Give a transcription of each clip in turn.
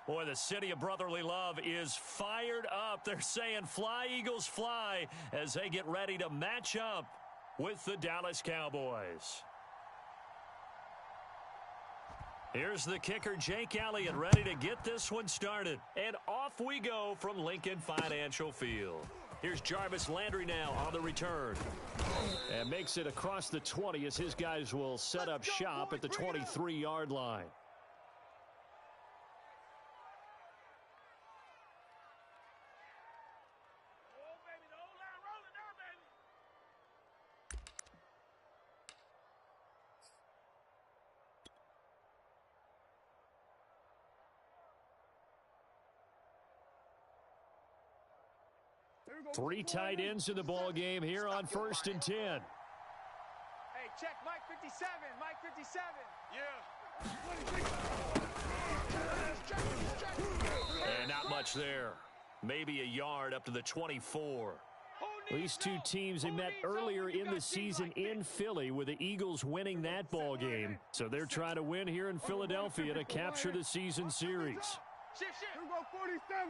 Boy, the city of brotherly love is fired up. They're saying fly, Eagles, fly, as they get ready to match up with the Dallas Cowboys. Here's the kicker, Jake Elliott, ready to get this one started. And off we go from Lincoln Financial Field. Here's Jarvis Landry now on the return. And makes it across the 20 as his guys will set up shop at the 23-yard line. Three tight ends in the ball game here on 1st and 10. Hey, check Mike 57. Mike 57. Yeah. And not much there. Maybe a yard up to the 24. These two teams, they met earlier in the season in Philly with the Eagles winning that ball game. So they're trying to win here in Philadelphia to capture the season series. Shift. Here we go, 47.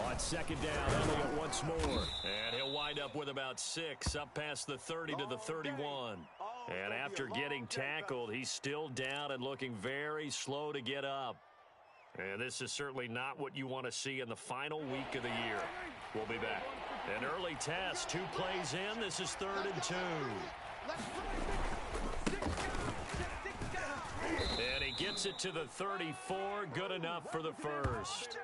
On second down, Elliott once more. And he'll wind up with about 6 up past the 30 to the 31. And after getting tackled, he's still down and looking very slow to get up. And this is certainly not what you want to see in the final week of the year. We'll be back. An early test, 2 plays in. This is 3rd and 2. And he gets it to the 34. Good enough for the first.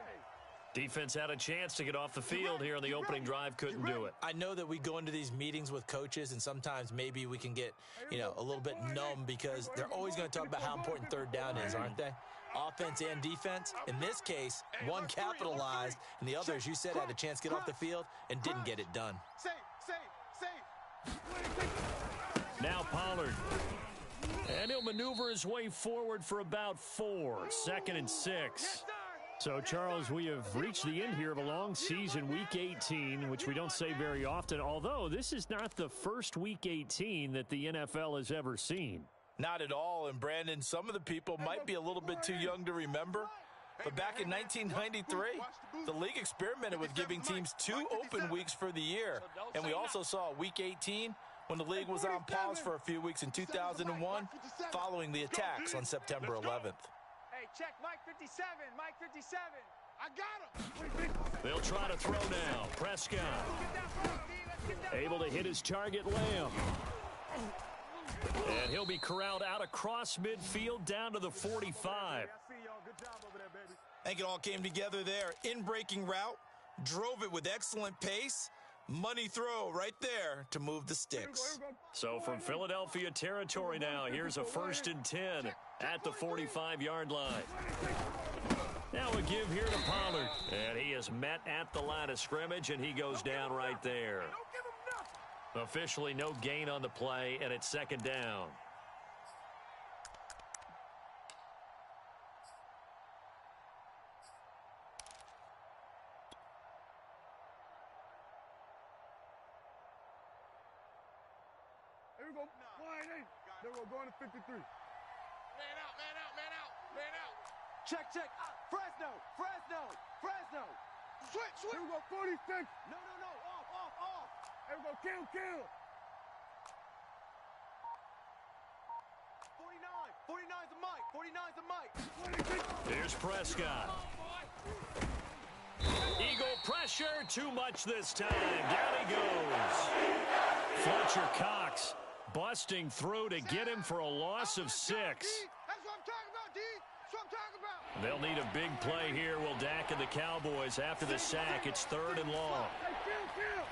Defense had a chance to get off the field here on the opening drive. Couldn't do it. I know that we go into these meetings with coaches, and sometimes maybe we can get, a little bit numb because they're always going to talk about how important third down is, aren't they? Offense and defense. In this case, one capitalized, and the other, as you said, had a chance to get off the field and didn't get it done. Now Pollard. And he'll maneuver his way forward for about 4. 2nd and 6. So, Charles, we have reached the end here of a long season, Week 18, which we don't say very often, although this is not the first Week 18 that the NFL has ever seen. Not at all, and Brandon, some of the people might be a little bit too young to remember, but back in 1993, the league experimented with giving teams 2 open weeks for the year, and we also saw Week 18 when the league was on pause for a few weeks in 2001 following the attacks on September 11th. Hey, check Mike 57. Mike 57. I got him. They'll try to throw now. Prescott. Able to hit his target, Lamb. And he'll be corralled out across midfield down to the 45. I think it all came together there. In-breaking route. Drove it with excellent pace. Money throw right there to move the sticks. So from Philadelphia territory now, here's a 1st and 10 at the 45-yard line. Now a give here to Pollard. And he is met at the line of scrimmage, and he goes down right there. Officially no gain on the play, and it's 2nd down. Here we go. There we go. Going to 53. Man out. Check. Fresno. Switch. Here we go. 46. No. Off. Here we go. Kill. 49's a Mike. Here's Prescott. Eagle pressure. Too much this time. Down he goes. Fletcher Cox busting through to get him for a loss of 6. That's what I'm talking about, D. That's what I'm talking about. They'll need a big play here. Will Dak and the Cowboys after the sack. It's 3rd and long. Hey, kill.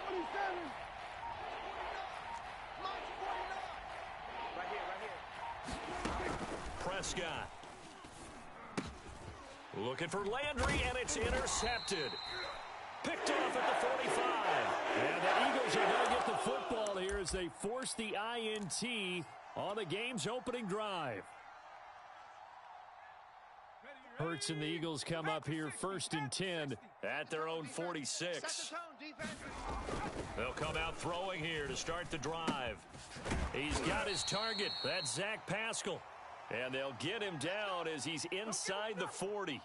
47. Mike's 49. Right here. Prescott. Looking for Landry, and it's intercepted. Picked off at the 45. And the Eagles are going to get the football here as they force the INT on the game's opening drive. Hurts and the Eagles come up here 1st and 10 at their own 46. They'll come out throwing here to start the drive. He's got his target. That's Zach Pascal. And they'll get him down as he's inside the 40.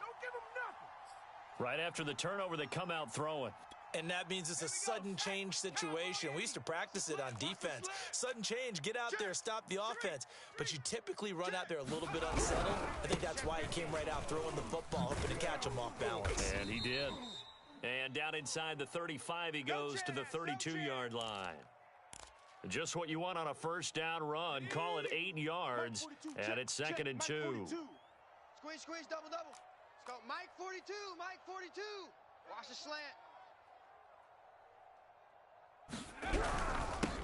Right after the turnover, they come out throwing. And that means it's a sudden change situation. We used to practice it on defense. Sudden change, get out there, stop the offense. But you typically run out there a little bit unsettled. I think that's why he came right out throwing the football, hoping to catch him off balance. And he did. And down inside the 35, he goes to the 32-yard line. Just what you want on a first down run. Call it 8 yards, and it's 2nd and 2. Squeeze, double. Let's go, Mike 42, Mike 42. Watch the slant.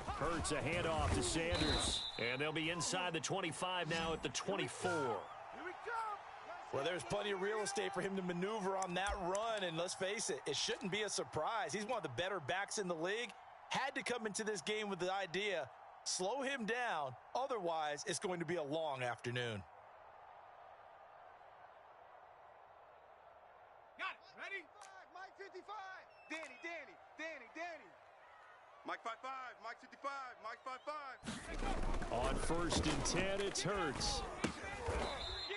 Hurts a handoff to Sanders. And they'll be inside the 25 now at the 24. Well, there's plenty of real estate for him to maneuver on that run. And let's face it, it shouldn't be a surprise. He's one of the better backs in the league. Had to come into this game with the idea, slow him down. Otherwise, it's going to be a long afternoon. Got it. Ready? Mike 55. Danny. Mike 55, Mike 55, Mike 55. On 1st and 10, it's Hurts.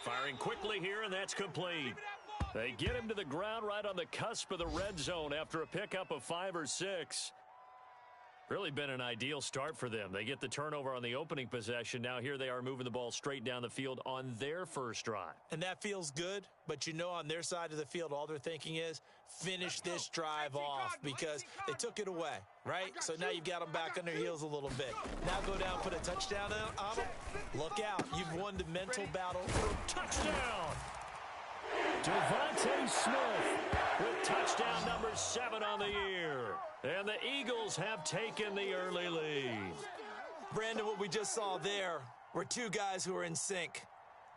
Firing quickly here, and that's complete. They get him to the ground right on the cusp of the red zone after a pickup of 5 or 6. Really been an ideal start for them. They get the turnover on the opening possession. Now here they are moving the ball straight down the field on their first drive. And that feels good, but you know on their side of the field, all they're thinking is finish this drive off because they took it away, right? So now you've got them back on their heels a little bit. Now go down, put a touchdown on them. Look out. You've won the mental battle for a touchdown. Devontae Smith with touchdown number 7 on the year. And the Eagles have taken the early lead. Brandon, what we just saw there were two guys who are in sync.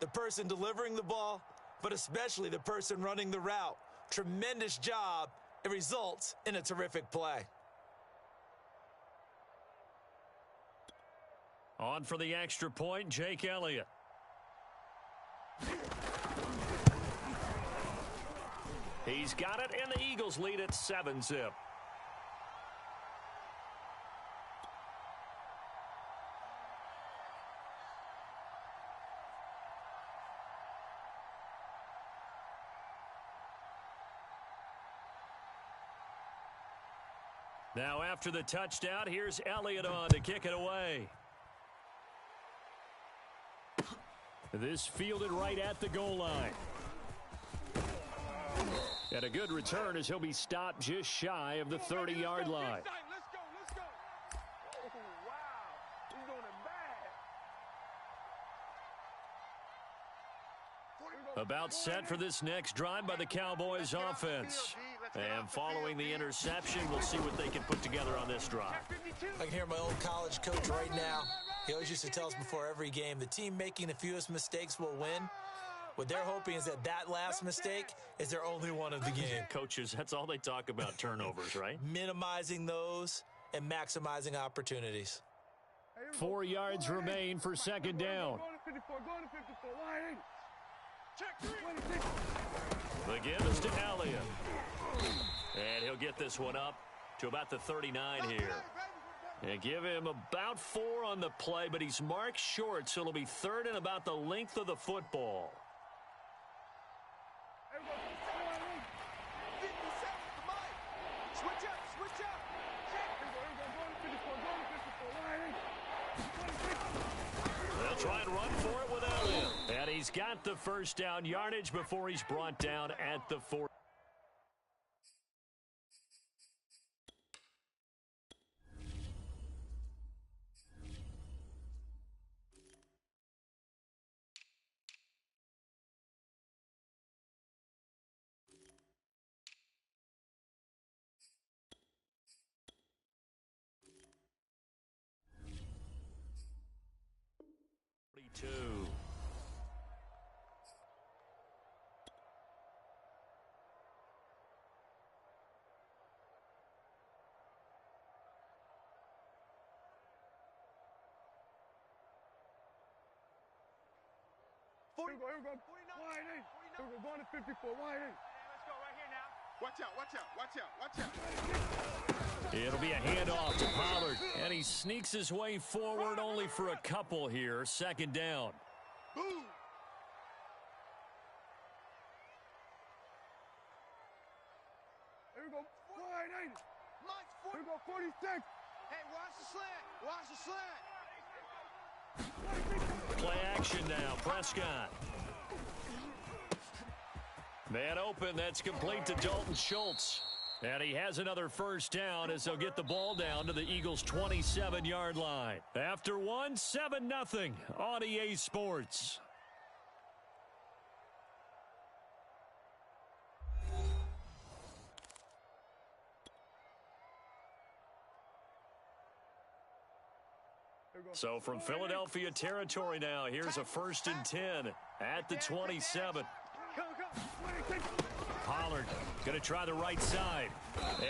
The person delivering the ball, but especially the person running the route. Tremendous job. It results in a terrific play. On for the extra point, Jake Elliott. He's got it, and the Eagles lead at 7-zip. Now after the touchdown, here's Elliott on to kick it away. This fielded right at the goal line. And a good return as he'll be stopped just shy of the 30-yard line. Let's go. Oh, wow. He's doing it bad. About set for this next drive by the Cowboys offense. And following the interception, we'll see what they can put together on this drive. I can hear my old college coach right now. He always used to tell us before every game, the team making the fewest mistakes will win. What they're hoping is that last mistake is their only one of the game. Coaches, that's all they talk about, turnovers, right? Minimizing those and maximizing opportunities. 4 yards remain for 2nd down. Go to 54, line. Check 3. The give is to Elliott. And he'll get this one up to about the 39 here. And give him about 4 on the play, but he's marked short, so it'll be 3rd and about the length of the football. They'll try and run for it with Elliott. And he's got the first down yardage before he's brought down at the 40. Here we go. Wide in. Here we go. Going to 54. Wide in. Let's go right here now. Watch out. It'll be a handoff to Pollard, and he sneaks his way forward only for a couple here. Second down. Boom. Here we go. Wide in. Here we go. 46. Hey, watch the slant. Watch the slant. Play action now. Prescott. Man open. That's complete to Dalton Schultz. And he has another first down as they'll get the ball down to the Eagles' 27-yard line. After one, 7-0 on EA Sports. So from Philadelphia territory now, here's a 1st and 10 at the 27. Pollard going to try the right side.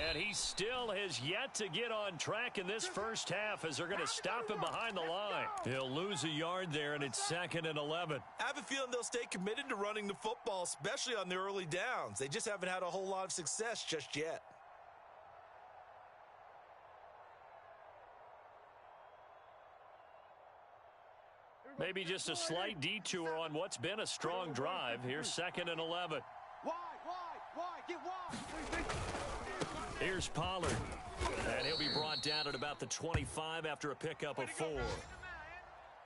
And he still has yet to get on track in this first half as they're going to stop him behind the line. He'll lose a yard there, and it's 2nd and 11. I have a feeling they'll stay committed to running the football, especially on the early downs. They just haven't had a whole lot of success just yet. Maybe just a slight detour on what's been a strong drive. Here's 2nd and 11. Wide, get wide. Here's Pollard. And he'll be brought down at about the 25 after a pickup of 4.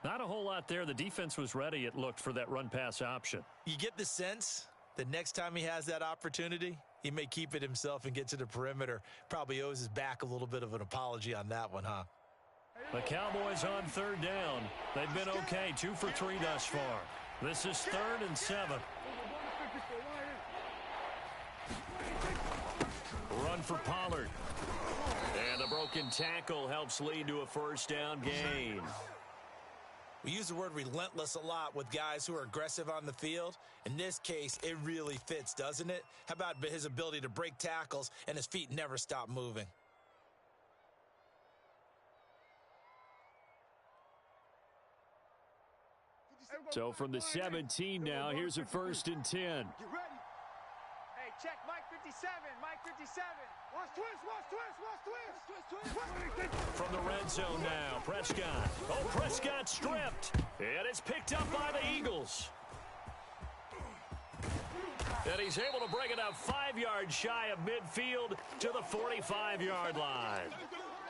Not a whole lot there. The defense was ready, it looked, for that run-pass option. You get the sense that next time he has that opportunity, he may keep it himself and get to the perimeter. Probably owes his back a little bit of an apology on that one, huh? The Cowboys on 3rd down. They've been okay, 2 for 3 thus far. This is 3rd and 7. Run for Pollard. And the broken tackle helps lead to a first down gain. We use the word relentless a lot with guys who are aggressive on the field. In this case, it really fits, doesn't it? How about his ability to break tackles and his feet never stop moving? So from the 17 now, here's a 1st and 10. Get ready. Hey, check Mike 57. Mike 57. Watch twist. From the red zone now, Prescott. Oh, Prescott stripped. And it's picked up by the Eagles. And he's able to bring it up 5 yards shy of midfield to the 45-yard line.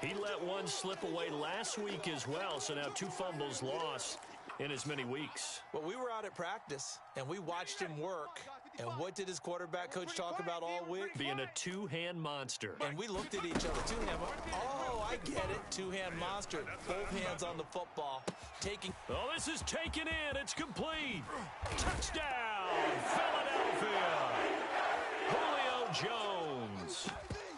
He let one slip away last week as well, so now 2 fumbles lost in as many weeks. Well, we were out at practice, and we watched him work. And what did his quarterback coach talk about all week? Being a two-hand monster. And we looked at each other. Two-hand. Oh, I get it. Two-hand monster. Both hands on the football. Taking. Oh, this is taken in. It's complete. Touchdown, Philadelphia. Julio Jones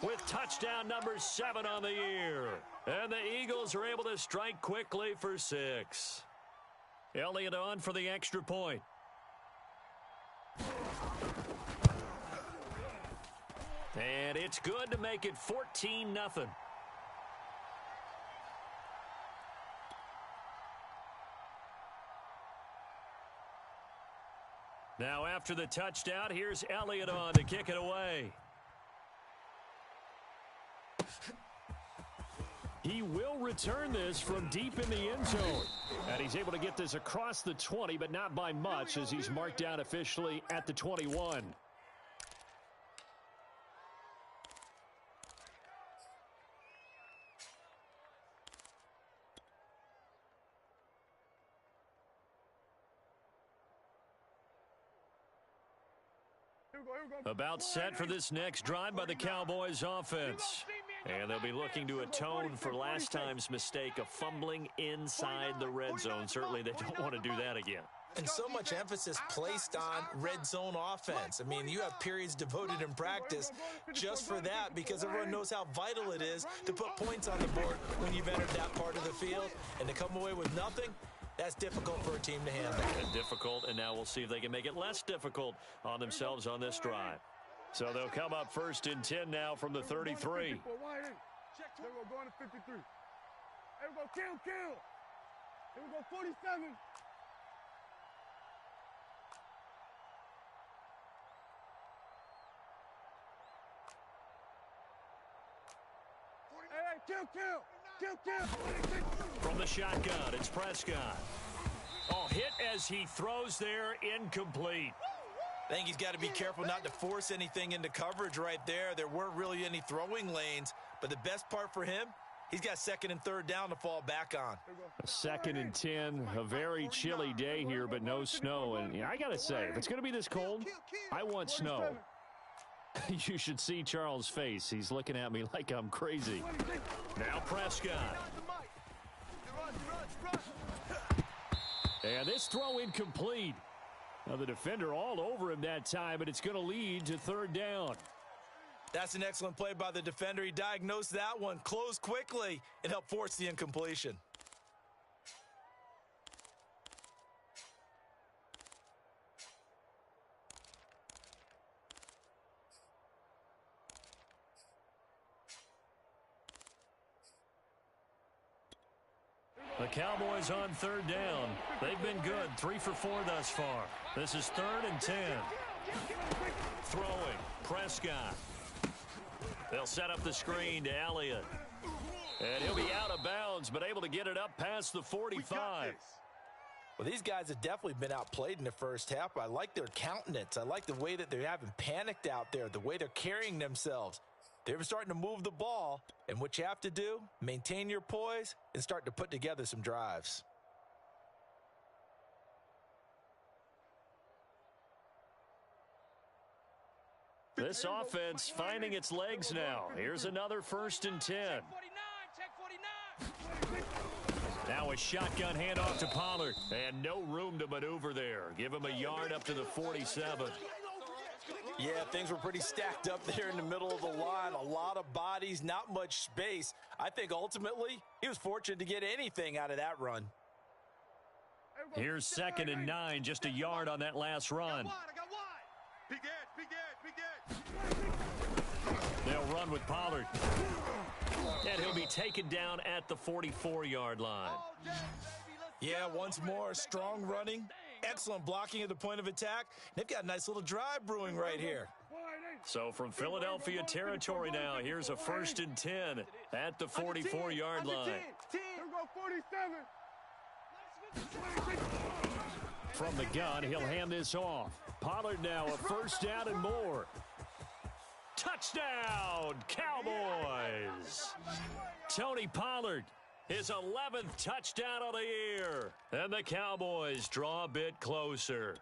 with touchdown number 7 on the year. And the Eagles are able to strike quickly for 6. Elliott on for the extra point. And it's good to make it 14-0. Now after the touchdown, here's Elliott on to kick it away. He will return this from deep in the end zone. And he's able to get this across the 20, but not by much as he's marked down officially at the 21. About set for this next drive by the Cowboys offense. And they'll be looking to atone for last time's mistake of fumbling inside the red zone. Certainly they don't want to do that again. And so much emphasis placed on red zone offense. I mean, you have periods devoted in practice just for that because everyone knows how vital it is to put points on the board when you've entered that part of the field. And to come away with nothing, that's difficult for a team to handle. And difficult, and now we'll see if they can make it less difficult on themselves on this drive. So they'll come up 1st and 10 now from the 33. There we go, going to 53. There we go, kill. There we go, 47. From the shotgun, it's Prescott. Oh, hit as he throws there, incomplete. I think he's got to be careful not to force anything into coverage right there. There weren't really any throwing lanes, but the best part for him, he's got second and third down to fall back on. A 2nd and 10, a very chilly day here, but no snow. And I got to say, if it's going to be this cold, I want snow. You should see Charles' face. He's looking at me like I'm crazy. Now Prescott. And this throw incomplete. Now the defender all over him that time, but it's going to lead to 3rd down. That's an excellent play by the defender. He diagnosed that one, closed quickly, and helped force the incompletion. The Cowboys on 3rd down. They've been good, 3 for 4 thus far. This is 3rd and 10. Throwing, Prescott. They'll set up the screen to Elliott. And he'll be out of bounds, but able to get it up past the 45. Well, these guys have definitely been outplayed in the first half. I like their countenance. I like the way that they haven't panicked out there, the way they're carrying themselves. They're starting to move the ball, and what you have to do, maintain your poise and start to put together some drives. This offense finding its legs now. Here's another 1st and 10. Now a shotgun handoff to Pollard, and no room to maneuver there. Give him a yard up to the 47. Yeah, things were pretty stacked up there in the middle of the line. A lot of bodies, not much space. I think ultimately he was fortunate to get anything out of that run. Here's 2nd and 9, just a yard on that last run. They'll run with Pollard. And he'll be taken down at the 44-yard line. Yeah, once more, strong running. Excellent blocking at the point of attack. They've got a nice little drive brewing right here. So from Philadelphia territory now, here's a 1st and 10 at the 44-yard line. From the gun, he'll hand this off. Pollard now a 1st down and more. Touchdown, Cowboys! Tony Pollard, his 11th touchdown of the year. And the Cowboys draw a bit closer.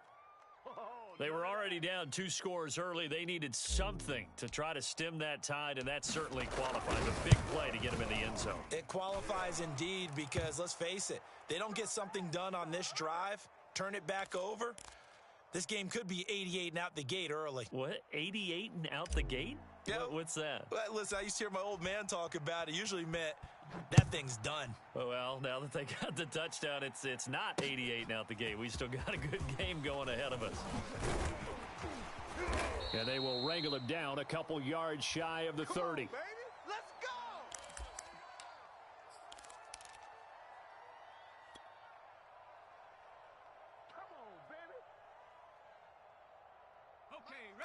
They were already down 2 scores early. They needed something to try to stem that tide, and that certainly qualifies. A big play to get them in the end zone. It qualifies indeed because, let's face it, they don't get something done on this drive, turn it back over, this game could be 88 and out the gate early. What? 88 and out the gate? Yeah. What's that? Well, listen, I used to hear my old man talk about it. Usually meant that thing's done. Well, now that they got the touchdown, it's not 88 and out the gate. We still got a good game going ahead of us. And they will wrangle him down a couple yards shy of the 30. On, baby. Let's go!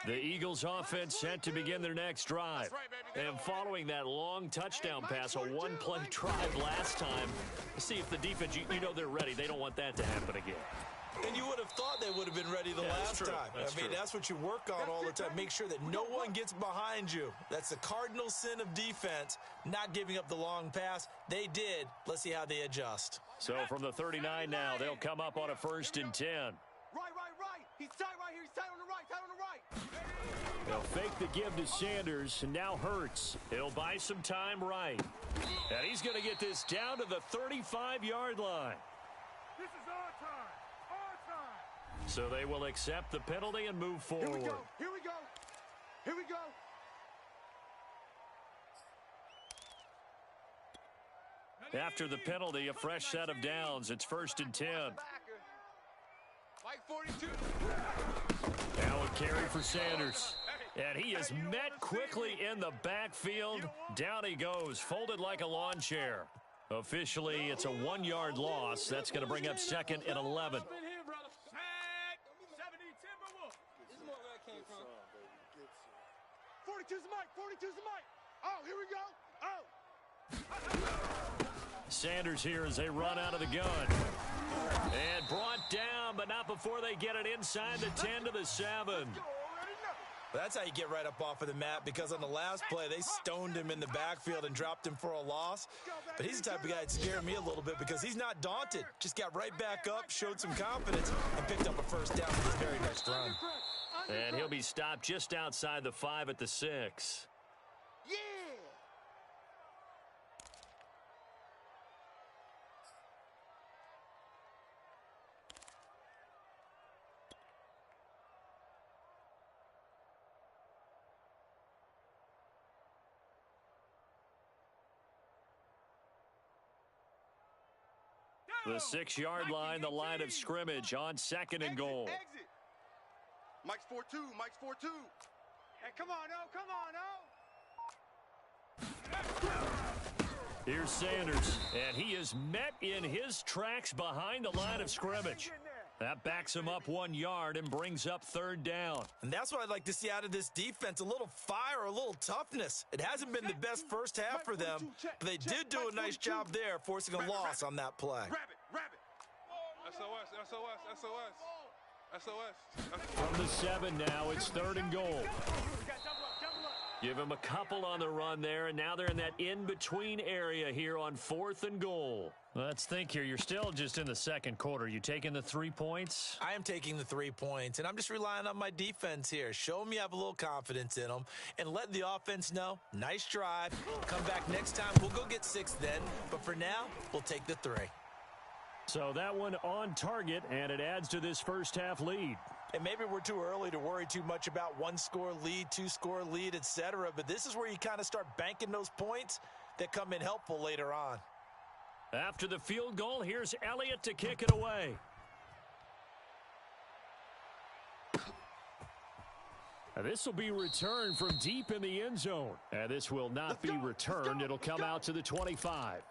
The Eagles offense set to begin their next drive. And following that long touchdown pass, a one-play drive last time, see if the defense, you know they're ready. They don't want that to happen again. And you would have thought they would have been ready the last time. That's what you work on all the time. Make sure that no one gets behind you. That's the cardinal sin of defense, not giving up the long pass. They did. Let's see how they adjust. So from the 39 now, they'll come up on a 1st and 10. Right. He's tight right here. He's tight on the right. They'll fake the give to Sanders, and now Hurts. He'll buy some time right. And he's going to get this down to the 35-yard line. This is our time. So they will accept the penalty and move forward. Here we go. After the penalty, a fresh set of downs. It's 1st and 10. Mike 42. Now a carry for Sanders. And he is met quickly in the backfield. Down he goes, folded like a lawn chair. Officially, it's a 1-yard loss. That's going to bring up 2nd and 11. 42's the mic. Oh, here we go. Oh. Sanders here as they run out of the gun. And brought down, but not before they get it inside the 10 to the 7. That's how you get right up off of the mat, because on the last play, they stoned him in the backfield and dropped him for a loss. But he's the type of guy that scared me a little bit because he's not daunted. Just got right back up, showed some confidence, and picked up a first down with his very next run. And he'll be stopped just outside the 5 at the 6. Yeah! The 6-yard line, the line of scrimmage on 2nd and goal. Exit. Mike's 4-2. Mike's 4-2. Hey, come on, oh, come on, oh. Here's Sanders, and he is met in his tracks behind the line of scrimmage. That backs him up 1 yard and brings up 3rd down. And that's what I'd like to see out of this defense, a little fire, a little toughness. It hasn't been the best first half for them, but they did do a nice job there, forcing a loss on that play. Rabbit. SOS. From the 7 now, it's 3rd and goal. Give him a couple on the run there, and now they're in that in-between area here on 4th and goal. Let's think here. You're still just in the second quarter. You taking the 3 points? I am taking the 3 points, and I'm just relying on my defense here. Show them you have a little confidence in them, and let the offense know, nice drive. Come back next time. We'll go get 6 then, but for now, we'll take the 3. So that one on target, and it adds to this first half lead. And maybe we're too early to worry too much about 1-score lead, 2-score lead, etc. But this is where you kind of start banking those points that come in helpful later on. After the field goal, here's Elliott to kick it away. This will be returned from deep in the end zone. And this will not be returned. It'll come out to the 25.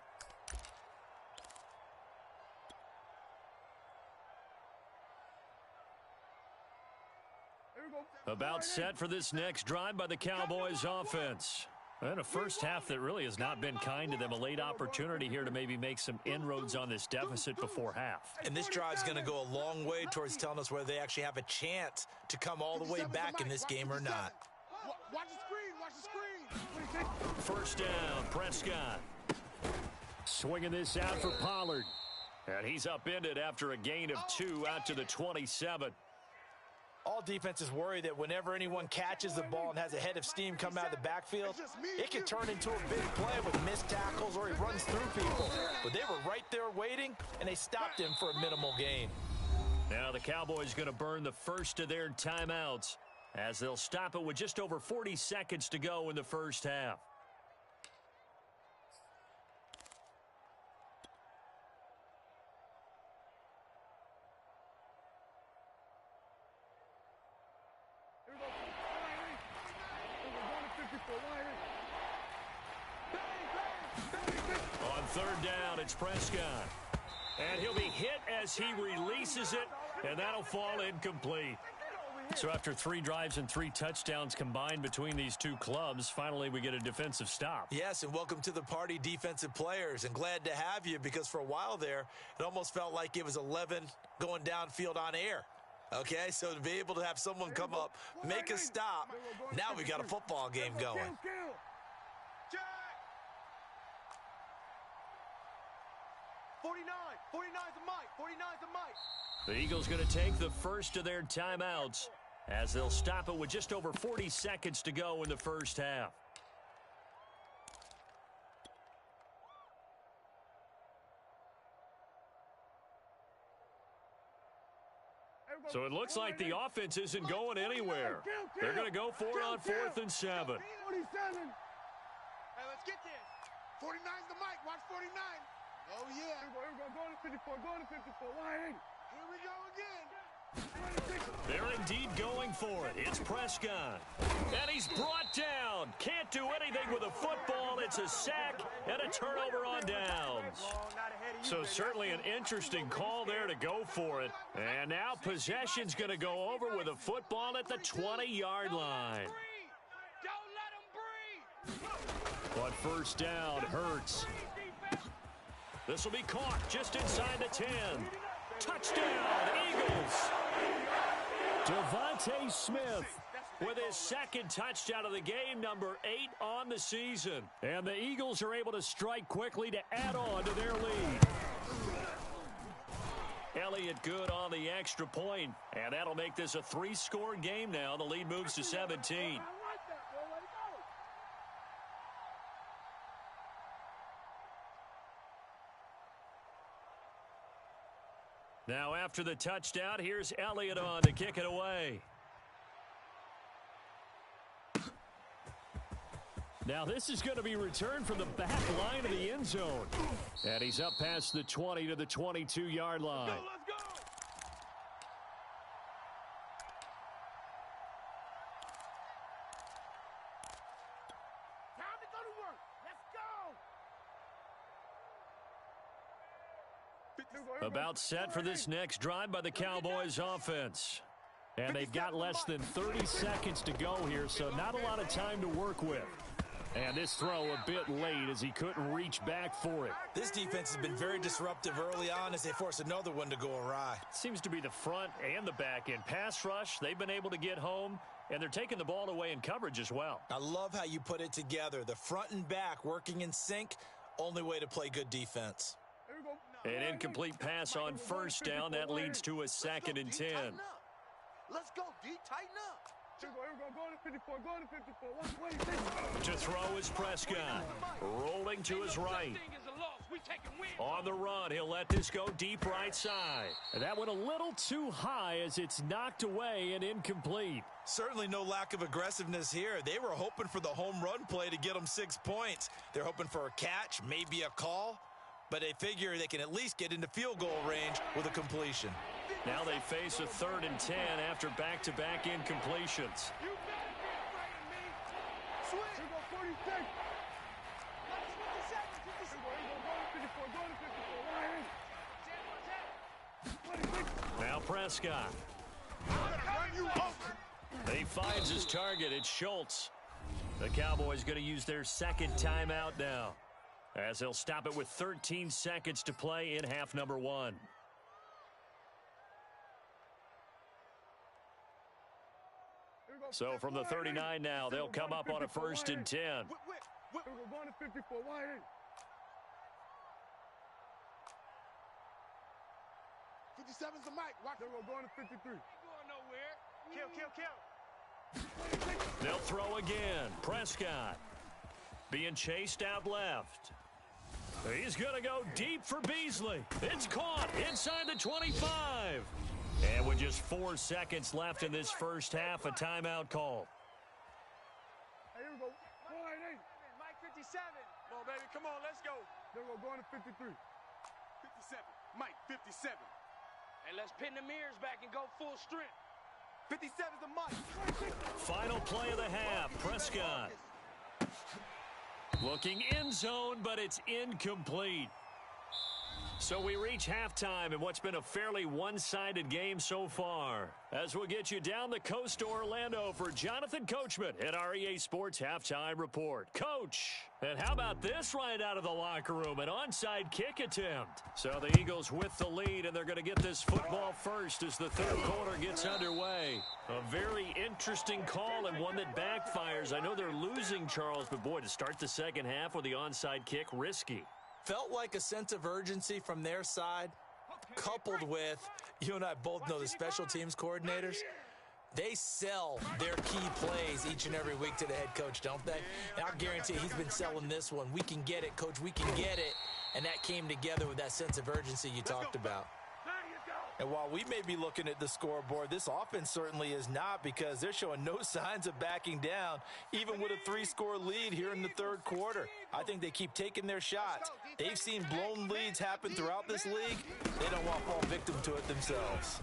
About set for this next drive by the Cowboys offense. And a first half that really has not been kind to them. A late opportunity here to maybe make some inroads on this deficit before half. And this drive is going to go a long way towards telling us whether they actually have a chance to come all the way back in this game or not. Watch the screen. First down, Prescott. Swinging this out for Pollard. And he's upended after a gain of 2 out to the 27. All defenses worry that whenever anyone catches the ball and has a head of steam come out of the backfield, it can turn into a big play with missed tackles or he runs through people. But they were right there waiting, and they stopped him for a minimal gain. Now the Cowboys going to burn the first of their timeouts as they'll stop it with just over 40 seconds to go in the first half. On 3rd down, it's Prescott. And he'll be hit as he releases it, and that'll fall incomplete. So after 3 drives and 3 touchdowns combined between these two clubs, finally we get a defensive stop. Yes, and welcome to the party, defensive players. And glad to have you, because for a while there, it almost felt like it was 11 going downfield on air. Okay, so to be able to have someone come up, make a stop, now we got a football game going. 49's a Mike. 49's a Mike. The Eagles going to take the first of their timeouts as they'll stop it with just over 40 seconds to go in the first half. So it looks like the offense isn't going anywhere. They're going to go for it on 4th and 7. 47. Hey, let's get this. 49's the mic. Watch 49. Oh, yeah. Here we go. Go to 54. Go to 54. Wide. Here we go again. They're indeed going for it. It's Prescott. And he's brought down. Can't do anything with a football. It's a sack and a turnover on downs. So certainly an interesting call there to go for it. And now possession's going to go over with a football at the 20-yard line. Don't let him breathe. Well, On first down, Hurts. This will be caught just inside the 10. Touchdown, Eagles. Devontae Smith with his second touchdown of the game, number 8 on the season. And the Eagles are able to strike quickly to add on to their lead. Elliott good on the extra point, and that'll make this a 3-score game now. The lead moves to 17. Now after the touchdown, here's Elliott on to kick it away. Now this is going to be returned from the back line of the end zone. And he's up past the 20 to the 22-yard line. Let's go! Time to go to work. Let's go! About set for this next drive by the Cowboys offense. And they've got less than 30 seconds to go here, so not a lot of time to work with. And this throw a bit late as he couldn't reach back for it. This defense has been very disruptive early on as they force another one to go awry. Seems to be the front and the back end. Pass rush, they've been able to get home, and they're taking the ball away in coverage as well. I love how you put it together. The front and back working in sync, only way to play good defense. An incomplete pass on first down. That leads to a 2nd and 10. Let's go, D. Tighten up. To throw is Prescott. Rolling to his right. On the run, he'll let this go deep right side. That went a little too high as it's knocked away and incomplete. Certainly no lack of aggressiveness here. They were hoping for the home run play to get them 6 points. They're hoping for a catch, maybe a call, but they figure they can at least get into field goal range with a completion. Now they face a 3rd and 10 after back-to-back incompletions. Now Prescott. He finds his target. It's Schultz. The Cowboys going to use their 2nd timeout now, as they'll stop it with 13 seconds to play in half number 1. So from the 39 now, they'll come up on a 1st and 10. We're going to 54. Wide in. 57's the mic. Watch it. We're going to 53. Ain't going nowhere. Kill. They'll throw again. Prescott being chased out left. He's going to go deep for Beasley. It's caught inside the 25. And with just 4 seconds left in this first half, a timeout call. Hey, here we go. Wide in. Mike 57. Come on, baby. Come on. Let's go. Then we're going to 53. 57. Mike 57. Hey, let's pin the mirrors back and go full strength. 57's the Mike. Final play of the half. Prescott looking end zone, but it's incomplete. So we reach halftime in what's been a fairly one-sided game so far. As we'll get you down the coast to Orlando for Jonathan Coachman at our EA Sports Halftime Report. Coach, and how about this right out of the locker room? An onside kick attempt. So the Eagles with the lead, and they're going to get this football first as the 3rd quarter gets underway. A very interesting call and one that backfires. I know they're losing, Charles, but boy, to start the 2nd half with the onside kick, risky. Felt like a sense of urgency from their side, coupled with, you and I both know the special teams coordinators, they sell their key plays each and every week to the head coach, don't they? And I guarantee he's been selling this one. We can get it, coach, we can get it. And that came together with that sense of urgency you talked about. And while we may be looking at the scoreboard, this offense certainly is not, because they're showing no signs of backing down, even with a 3-score lead here in the 3rd quarter. I think they keep taking their shots. They've seen blown leads happen throughout this league. They don't want to fall victim to it themselves.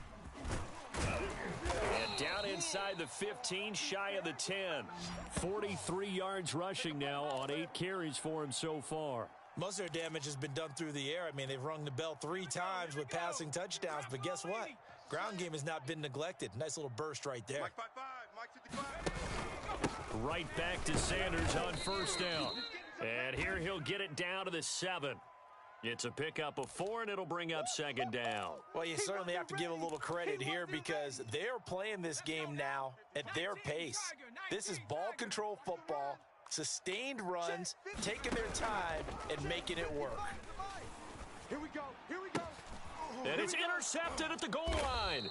And down inside the 15, shy of the 10. 43 yards rushing now on 8 carries for him so far. Most of their damage has been done through the air. I mean, they've rung the bell 3 times with passing touchdowns, but guess what? Ground game has not been neglected. Nice little burst right there. Mike 55. Mike 55. Right back to Sanders on first down. And here he'll get it down to the 7. It's a pickup of 4, and it'll bring up second down. Well, you certainly have to give a little credit here because they're playing this game now at their pace. This is ball control football, sustained runs, taking their time, and making it work. Here we go. Here we go. And it's intercepted at the goal line.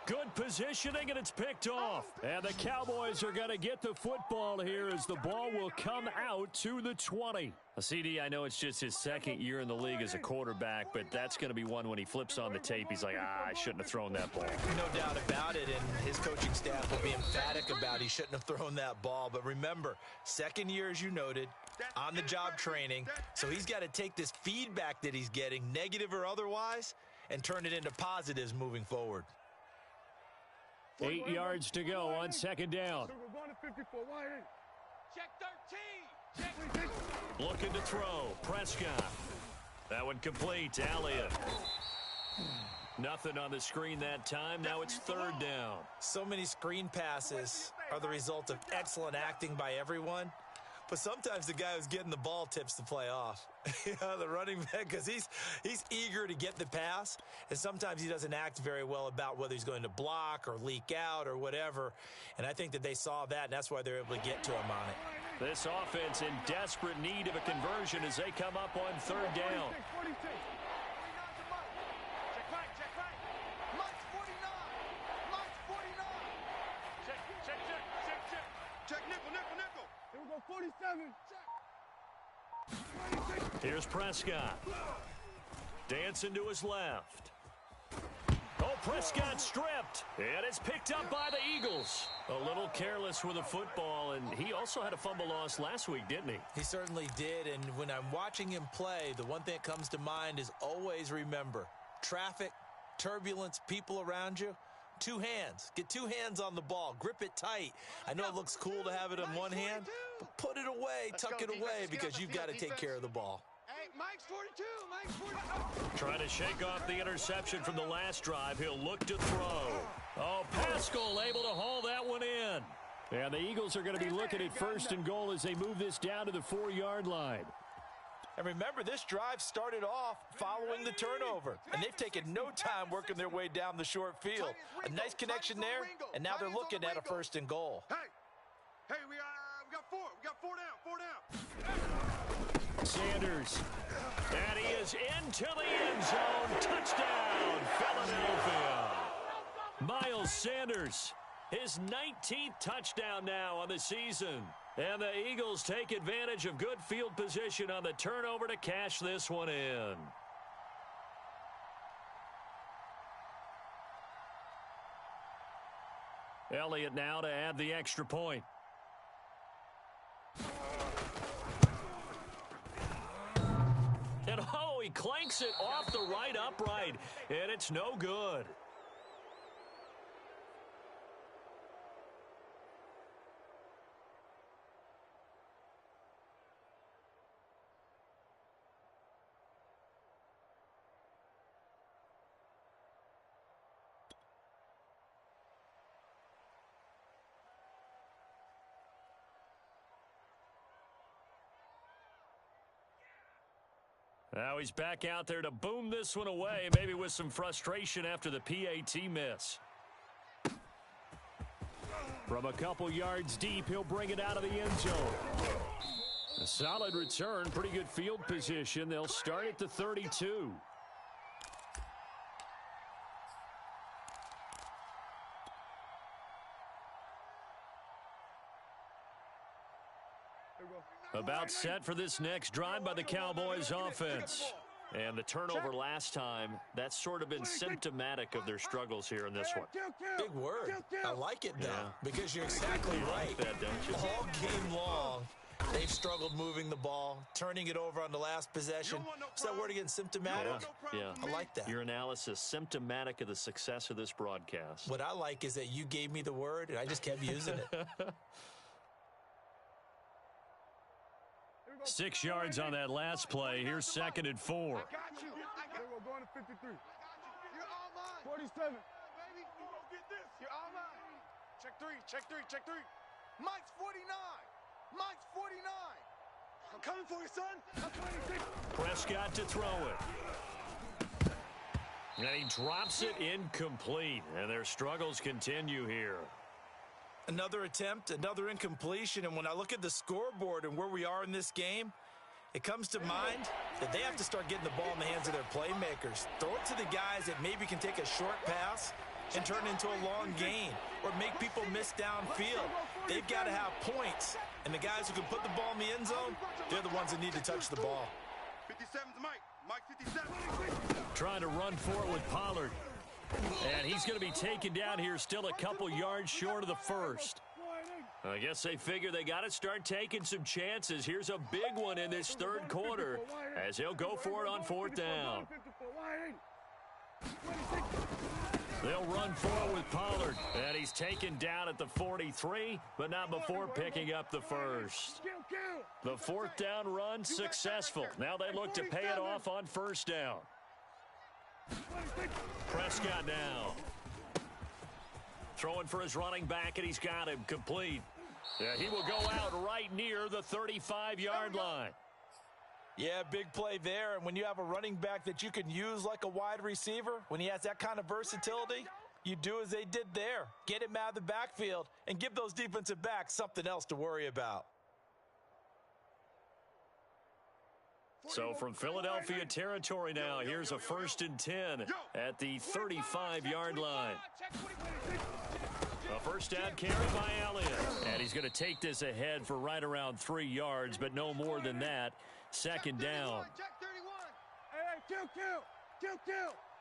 Good positioning, and it's picked off. And the Cowboys are going to get the football here as the ball will come out to the 20. CD, I know it's just his second year in the league as a quarterback, but that's going to be one when he flips on the tape. He's like, I shouldn't have thrown that ball. No doubt about it, and his coaching staff will be emphatic about he shouldn't have thrown that ball. But remember, second year, as you noted, on-the-job training, so he's got to take this feedback that he's getting, negative or otherwise, and turn it into positives moving forward. 8 yards to go on second down. We're going to 54. Wide in. Check 13. Check. Looking to throw. Prescott. That one complete. Elliott. Nothing on the screen that time. Now it's third down. So many screen passes are the result of excellent acting by everyone. But sometimes the guy who's getting the ball tips the play off. The running back, because he's eager to get the pass, and sometimes he doesn't act very well about whether he's going to block or leak out or whatever. And I think that they saw that, and that's why they're able to get to him on it. This offense in desperate need of a conversion as they come up on third down. Check nickel. Here we go, 47. Here's Prescott. Dancing to his left. Oh, Prescott stripped. And it's picked up by the Eagles. A little careless with the football, and he also had a fumble loss last week, didn't he? He certainly did, and when I'm watching him play, the one thing that comes to mind is always remember, traffic, turbulence, people around you, 2 hands. Get 2 hands on the ball. Grip it tight. I know it looks cool to have it in one hand, but put it away, tuck it away, because you've got to take care of the ball. Hey, Mike's 42. Mike's 42. Trying to shake off the interception from the last drive. He'll look to throw. Oh, Pascal able to haul that one in. And the Eagles are going to be looking at first and goal as they move this down to the 4-yard line. And remember, this drive started off following the turnover, and they've taken no time working their way down the short field. A nice connection there, and now they're looking at a first and goal. Hey, we got 4. We got 4 down. 4 down. Sanders. And he is into the end zone. Touchdown, Philadelphia. Miles Sanders, his 19th touchdown now on the season. And the Eagles take advantage of good field position on the turnover to cash this one in. Elliott now to add the extra point. And oh, he clanks it off the right upright, and it's no good. Now he's back out there to boom this one away, maybe with some frustration after the PAT miss. From a couple yards deep, he'll bring it out of the end zone. A solid return, pretty good field position. They'll start at the 32. About set for this next drive by the Cowboys offense. And the turnover last time, that's sort of been symptomatic of their struggles here in this one. Big word. I like it now, because you're exactly right. Like that, don't you? All game long, they've struggled moving the ball, turning it over on the last possession. What's that word again, symptomatic? Yeah. I like that. Your analysis, symptomatic of the success of this broadcast. What I like is that you gave me the word, and I just kept using it. 6 yards on that last play. Here's second and 4. I got you. We're going to 53. You're all mine. 47. Baby, you gonna get this. You're all mine. Check 3. Check 3. Check 3. Mike's 49. Mike's 49. I'm coming for you, son. I'm 26. Prescott to throw it. And he drops it incomplete. And their struggles continue here. Another attempt, another incompletion. And when I look at the scoreboard and where we are in this game, it comes to mind that they have to start getting the ball in the hands of their playmakers. Throw it to the guys that maybe can take a short pass and turn it into a long gain or make people miss downfield. They've got to have points. And the guys who can put the ball in the end zone, they're the ones that need to touch the ball. 57's Mike. Mike 57. Trying to run for it with Pollard. And he's going to be taken down here, still a couple yards short of the first. I guess they figure they got to start taking some chances. Here's a big one in this third quarter as he'll go for it on fourth down. They'll run forward with Pollard. And he's taken down at the 43, but not before picking up the first. The fourth down run successful. Now they look to pay it off on first down. Prescott now. Throwing for his running back, and he's got him complete. Yeah, he will go out right near the 35-yard line. Yeah, big play there. And when you have a running back that you can use like a wide receiver, when he has that kind of versatility, you do as they did there. Get him out of the backfield and give those defensive backs something else to worry about. So from Philadelphia territory now, here's a 1st and 10 at the 35-yard line. A first down carry by Elliott. And he's going to take this ahead for right around 3 yards, but no more than that. Second down. Check 31. Hey, kill.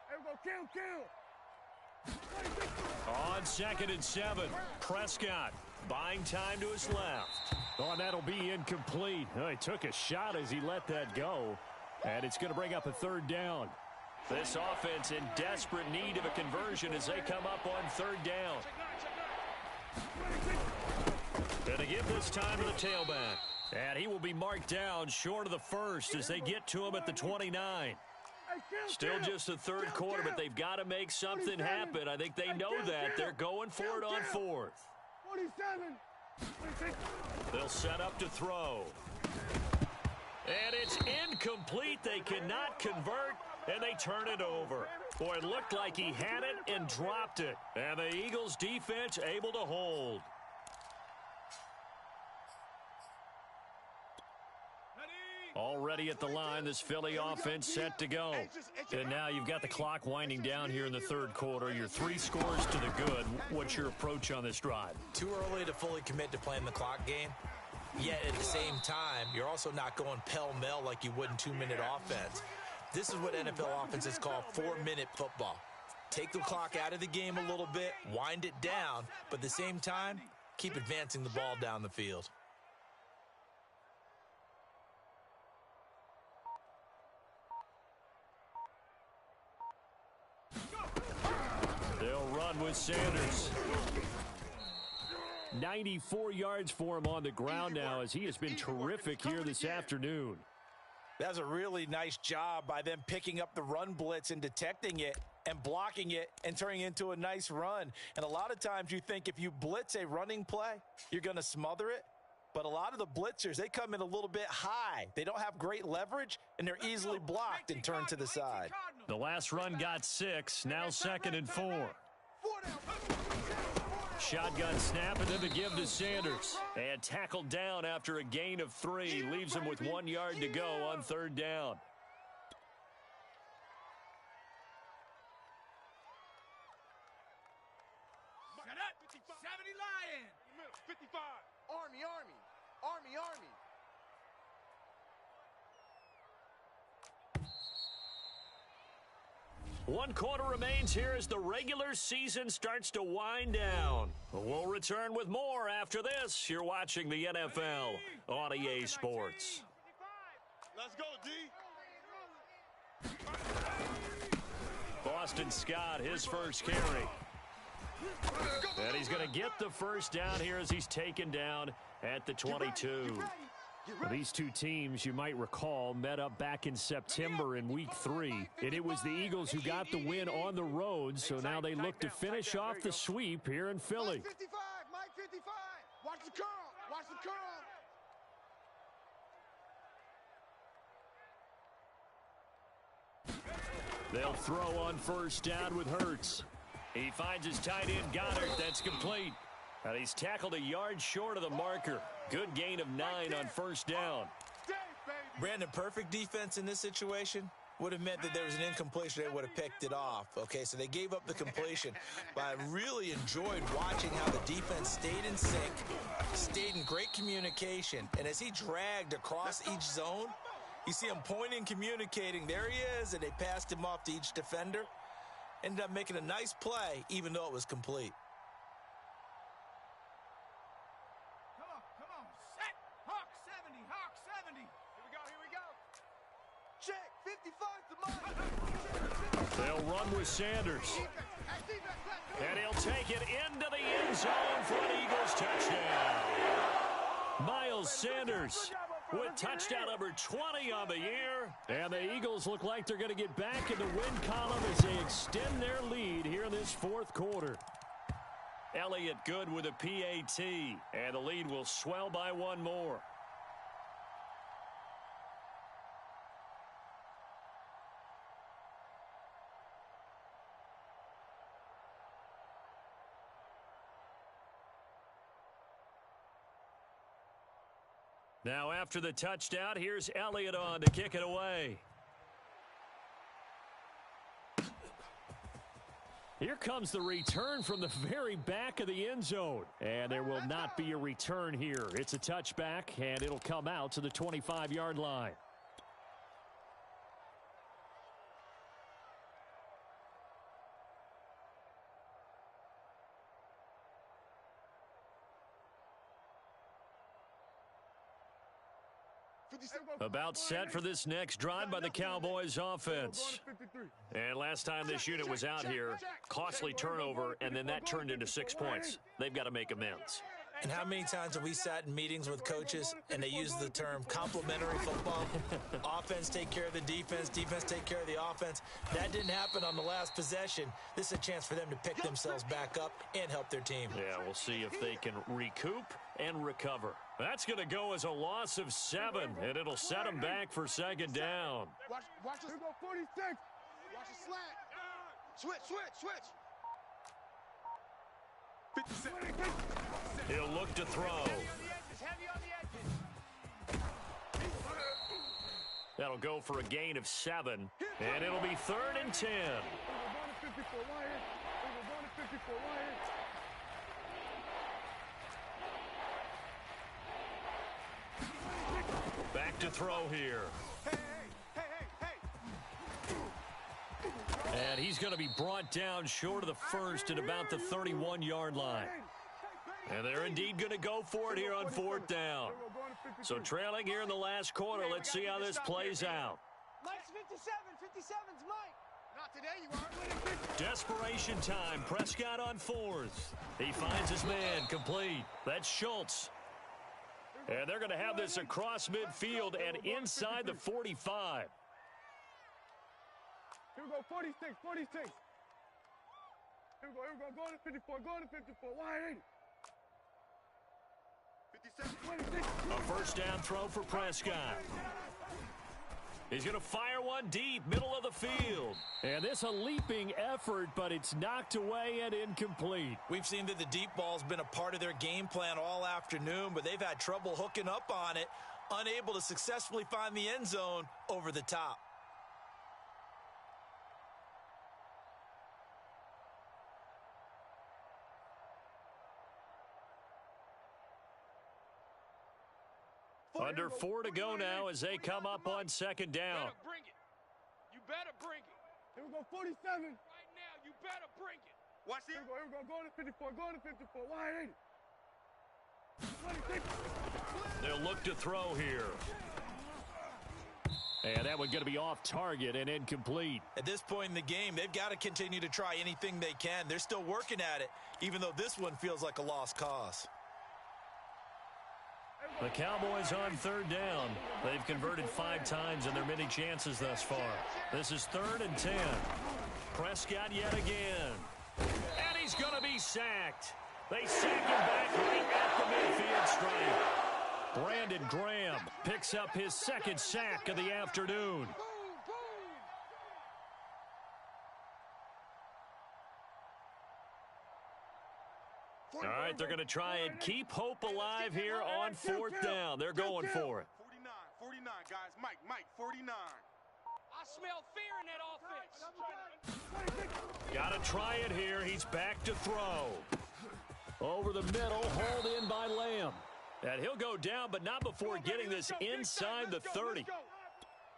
Hey, we're going to kill. On 2nd and 7, Prescott buying time to his left. Oh, and that'll be incomplete. Oh, he took a shot as he let that go. And it's going to bring up a 3rd down. This offense in desperate need of a conversion as they come up on 3rd down. And to give this time to the tailback. And he will be marked down short of the first as they get to him at the 29. Still just the third quarter, but they've got to make something happen. I think they know that. They're going for it on 4th. 47. They'll set up to throw. And it's incomplete. They cannot convert, and they turn it over. Boy, it looked like he had it and dropped it. And the Eagles defense able to hold. Already at the line, this Philly offense set to go. And now you've got the clock winding down here in the third quarter. You're 3 scores to the good. What's your approach on this drive? Too early to fully commit to playing the clock game. Yet at the same time, you're also not going pell-mell like you would in 2-minute offense. This is what NFL offenses call 4-minute football. Take the clock out of the game a little bit, wind it down, but at the same time, keep advancing the ball down the field. They'll run with Sanders. 94 yards for him on the ground now as he has been terrific here this afternoon. That's a really nice job by them picking up the run blitz and detecting it and blocking it and turning it into a nice run. And a lot of times you think if you blitz a running play, you're going to smother it. But a lot of the blitzers, they come in a little bit high. They don't have great leverage, and they're easily blocked and turned to the side. The last run got 6, now 2nd and 4. Shotgun snap and then the give to Sanders. And tackled down after a gain of 3. Leaves him with 1 yard to go on 3rd down. Shut up, 70 Lion. 55. Army. 1 quarter remains here as the regular season starts to wind down. We'll return with more after this. You're watching the NFL on EA Sports. Let's go, D. Boston Scott, his first carry. And he's going to get the first down here as he's taken down at the 22. These two teams, you might recall, met up back in September in Week 3. And it was the Eagles who got the win on the road, so now they look to finish off the sweep here in Philly. Mike 55. Watch the curl. They'll throw on first down with Hurts. He finds his tight end, Goddard. That's complete. And he's tackled a yard short of the marker. Good gain of 9 on first down. Brandon, perfect defense in this situation would have meant that there was an incompletion. They would have picked it off. Okay, so they gave up the completion. But I really enjoyed watching how the defense stayed in sync, stayed in great communication. And as he dragged across each zone, you see him pointing, communicating. There he is, and they passed him off to each defender. Ended up making a nice play, even though it was complete. Come on, set. Hawk 70, Hawk 70. Here we go. Check, 55 to mine. They'll run with Sanders. And he'll take it into the end zone for an Eagles touchdown. Miles Sanders with touchdown number 20 on the year. And the Eagles look like they're going to get back in the win column as they extend their lead here in this fourth quarter. Elliott good with a PAT. And the lead will swell by one more. Now after the touchdown, here's Elliott on to kick it away. Here comes the return from the very back of the end zone. And there will not be a return here. It's a touchback, and it'll come out to the 25-yard line. About set for this next drive by the Cowboys offense. And last time this unit was out here, costly turnover, and then that turned into 6 points. They've got to make amends. And how many times have we sat in meetings with coaches and they use the term complementary football? Offense take care of the defense, defense take care of the offense. That didn't happen on the last possession. This is a chance for them to pick themselves back up and help their team. Yeah, we'll see if they can recoup and recover. That's going to go as a loss of 7, and it'll set them back for second down. Watch us. Here go 46. Watch the slant. Switch. He'll look to throw. Heavy on the edges. That'll go for a gain of 7, and it'll be 3rd and 10. Back to throw here. And he's going to be brought down short of the first at about the 31-yard line. And they're indeed going to go for it here on 4th down. So trailing here in the last quarter, let's see how this plays out. Mike's 57. 57's Mike. Not today, you are. Desperation time. Prescott on 4th. He finds his man complete. That's Schultz. And they're going to have this across midfield and inside the 45. Here we go, 46. Here we go, go to 54, wide in. 57, 26. A first down throw for Prescott. He's going to fire one deep, middle of the field. And this a leaping effort, but it's knocked away and incomplete. We've seen that the deep ball's been a part of their game plan all afternoon, but they've had trouble hooking up on it, unable to successfully find the end zone over the top. Under 4 to go now as they come up on second down. You better bring it. Here we go, 47. Right now, you better bring it. Watch this. Here we go, go to 54, wide in. 26. They'll look to throw here. And that one's going to be off target and incomplete. At this point in the game, they've got to continue to try anything they can. They're still working at it, even though this one feels like a lost cause. The Cowboys on 3rd down. They've converted 5 times in their many chances thus far. This is 3rd and 10. Prescott yet again. And he's going to be sacked. They sack him back right at the midfield stripe. Brandon Graham picks up his 2nd sack of the afternoon. All right, they're going to try and keep hope alive here on fourth down. They're going for it. 49, guys. Mike, 49. I smell fear in that offense. Got to try it here. He's back to throw. Over the middle, hauled in by Lamb. And he'll go down, but not before getting this inside the 30.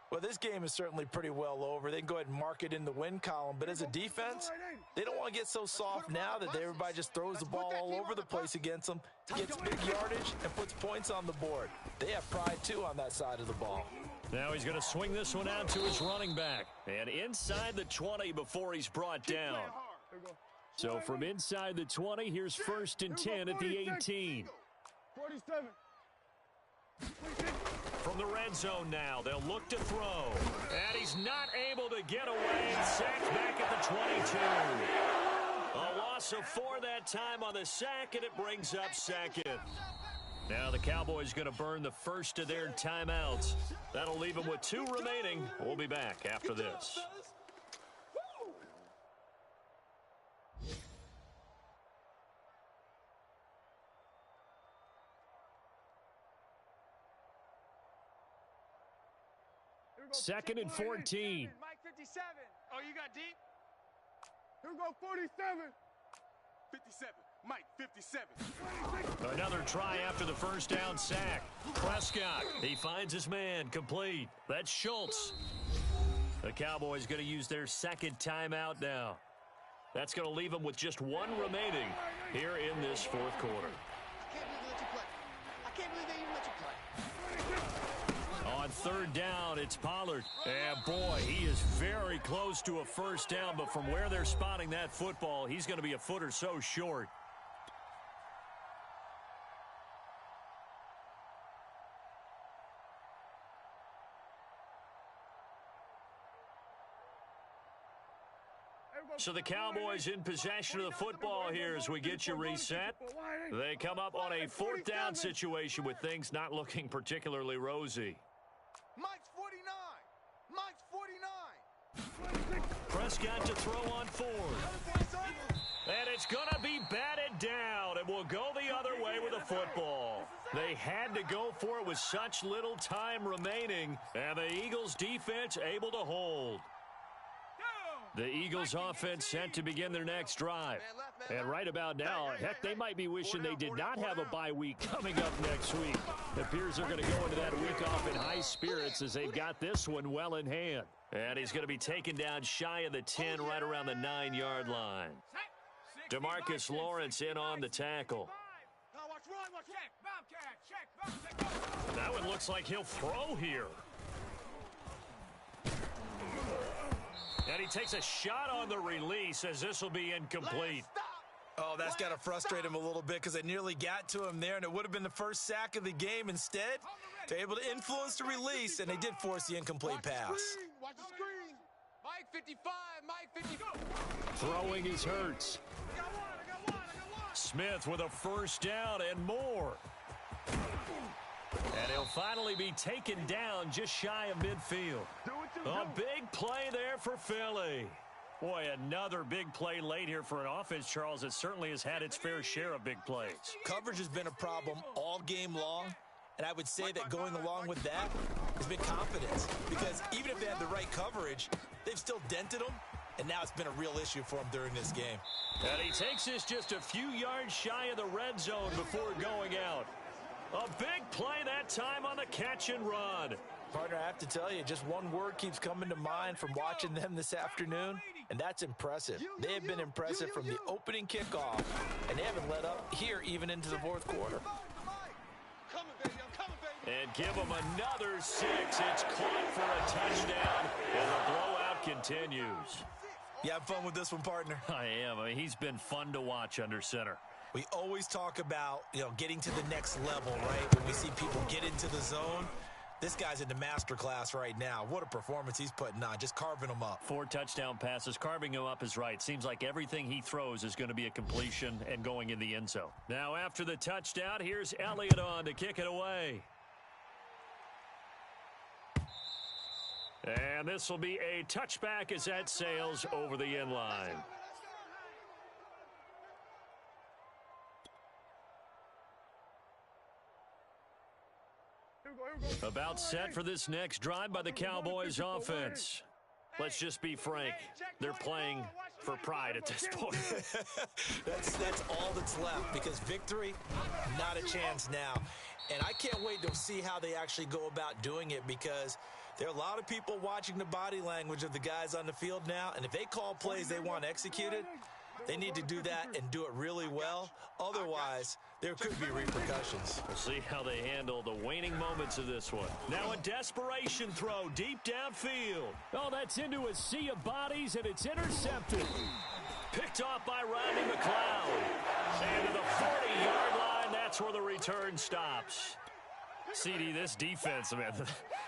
Well, this game is certainly pretty well over. They can go ahead and mark it in the win column. But as a defense, they don't want to get so soft now that everybody just throws the ball all over the place against them, gets big yardage, and puts points on the board. They have pride, too, on that side of the ball. Now he's going to swing this one out to his running back. And inside the 20 before he's brought down. So from inside the 20, here's 1st and 10 at the 18. 47. From the red zone now, they'll look to throw. And he's not able to get away. Sacked back at the 22. A loss of 4 that time on the sack, and it brings up second. Now the Cowboys going to burn the first of their timeouts. That'll leave them with 2 remaining. We'll be back after this. Second and 14. Mike 57. Oh, you got deep? Here we go, 47. 57. Mike, 57. Another try after the first down sack. Prescott, he finds his man, complete. That's Schultz. The Cowboys going to use their second timeout now. That's going to leave them with just 1 remaining here in this fourth quarter. I can't believe they even let you play. On third down, it's Pollard. And boy, he is very close to a first down, but from where they're spotting that football, he's going to be a foot or so short. So the Cowboys in possession of the football here as we get you reset. They come up on a 4th down situation with things not looking particularly rosy. Mike's 49. Mike's 49. Prescott to throw on 4th. And it's going to be batted down, and will go the other way with the football. They had to go for it with such little time remaining, and the Eagles defense able to hold. The Eagles offense set to begin their next drive. And right about now, heck, they might be wishing they did not have a bye week coming up next week. It appears they're going to go into that week off in high spirits as they've got this one well in hand. And he's going to be taken down shy of the 10, right around the 9-yard line. DeMarcus Lawrence in on the tackle. That one looks like he'll throw here. And he takes a shot on the release as this will be incomplete. Oh, that's got to frustrate him a little bit because it nearly got to him there, and it would have been the first sack of the game. Instead, they're able to influence the release, and they did force the incomplete pass. Watch the screen. Mike 55. Mike 55. Throwing is Hurts. Smith with a first down and more. And he'll finally be taken down just shy of midfield. A big play there for Philly. Boy, another big play late here for an offense, Charles, that certainly has had its fair share of big plays. Coverage has been a problem all game long, and I would say that going along with that has been confidence. Because even if they had the right coverage, they've still dented them, and now it's been a real issue for them during this game. And he takes this just a few yards shy of the red zone before going out. A big play that time on the catch and run. Partner, I have to tell you, just one word keeps coming to mind from watching them this afternoon, and that's impressive. They have been impressive from the opening kickoff, and they haven't let up here even into the fourth quarter. And give them another 6. It's caught for a touchdown, and the blowout continues. You have fun with this one, partner? I am. I mean, he's been fun to watch under center. We always talk about, getting to the next level, right? When we see people get into the zone, this guy's in the master class right now. What a performance he's putting on, just carving them up. 4 touchdown passes. Carving him up is right. Seems like everything he throws is going to be a completion and going in the end zone. Now after the touchdown, here's Elliott on to kick it away. And this will be a touchback as that sails over the end line. About set for this next drive by the Cowboys offense. Let's just be frank. They're playing for pride at this point. That's all that's left, because victory, not a chance now. And I can't wait to see how they actually go about doing it, because there are a lot of people watching the body language of the guys on the field now, and if they call plays they want executed, they need to do that and do it really well. Otherwise, there could be repercussions. We'll see how they handle the waning moments of this one. Now a desperation throw deep downfield. Oh, that's into a sea of bodies, and it's intercepted. Picked off by Rodney McLeod. And to the 40-yard line, that's where the return stops. CD, this defense, man,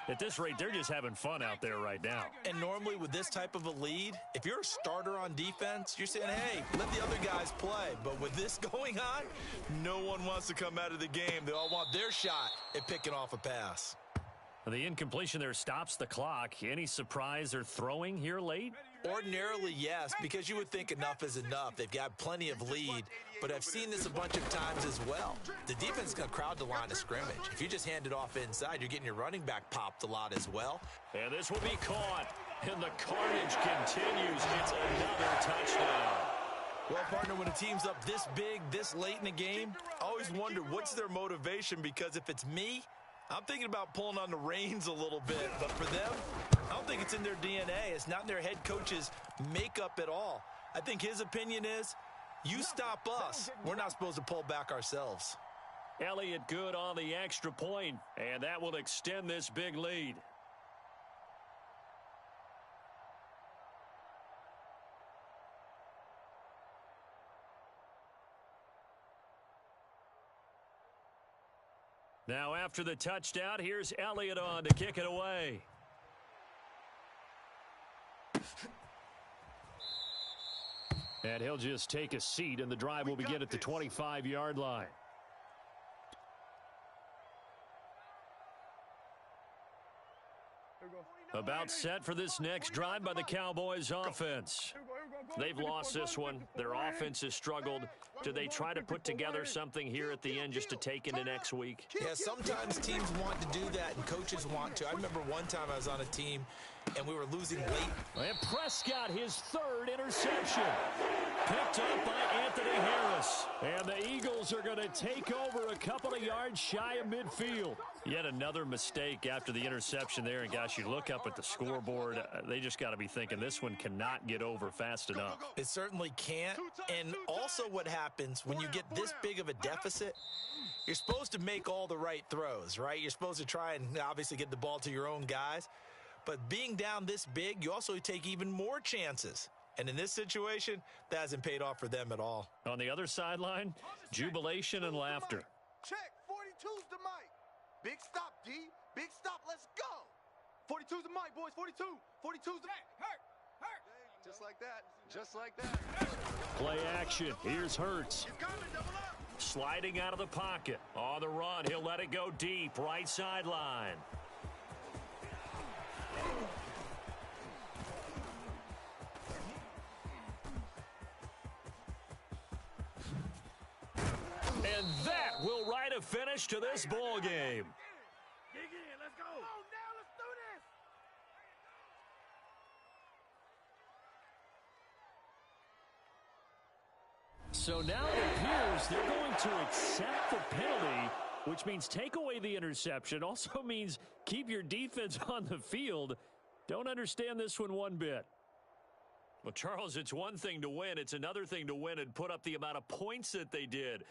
at this rate, they're just having fun out there right now. And normally with this type of a lead, if you're a starter on defense, you're saying, hey, let the other guys play. But with this going on, no one wants to come out of the game. They all want their shot at picking off a pass. The incompletion there stops the clock. Any surprise they're throwing here late? Ordinarily, yes, because you would think enough is enough. They've got plenty of lead, but I've seen this a bunch of times as well. The defense is going to crowd the line of scrimmage. If you just hand it off inside, you're getting your running back popped a lot as well. And this will be caught, and the carnage continues. It's another touchdown. Well, partner, when a team's up this big, this late in the game, I always wonder what's their motivation, because if it's me, I'm thinking about pulling on the reins a little bit. But for them, I don't think it's in their DNA. It's not in their head coach's makeup at all. I think his opinion is, you stop us, we're not supposed to pull back ourselves. Elliott good on the extra point, and that will extend this big lead. Now after the touchdown, here's Elliott on to kick it away. And he'll just take a seat, and the drive will begin at the 25-yard line. About set for this next drive by the Cowboys offense. They've lost this one. Their offense has struggled. Do they try to put together something here at the end just to take into next week? Yeah, sometimes teams want to do that and coaches want to. I remember one time I was on a team and we were losing late. And Prescott, his third interception. Picked up by Anthony Harris. And the Eagles are going to take over a couple of yards shy of midfield. Yet another mistake after the interception there. And gosh, you look up at the scoreboard, they just got to be thinking this one cannot get over fast enough. It certainly can't. And also what happens when you get this big of a deficit, you're supposed to make all the right throws, right? You're supposed to try and obviously get the ball to your own guys. But being down this big, you also take even more chances. And in this situation, that hasn't paid off for them at all. On the other sideline, jubilation and laughter. Check. 42's the mic. Big stop, D. Big stop. Let's go. 42's the mic, boys. 42. 42's the Hurt. Just like that. Just like that. Play action. Here's Hurts. Sliding out of the pocket. On the run, he'll let it go deep. Right sideline. And that will write a finish to this ball game. Dig in. Let's go. Come on now. Let's do this. So now it appears they're going to accept the penalty, which means take away the interception. Also means keep your defense on the field. Don't understand this one bit. Well, Charles, it's one thing to win. It's another thing to win and put up the amount of points that they did.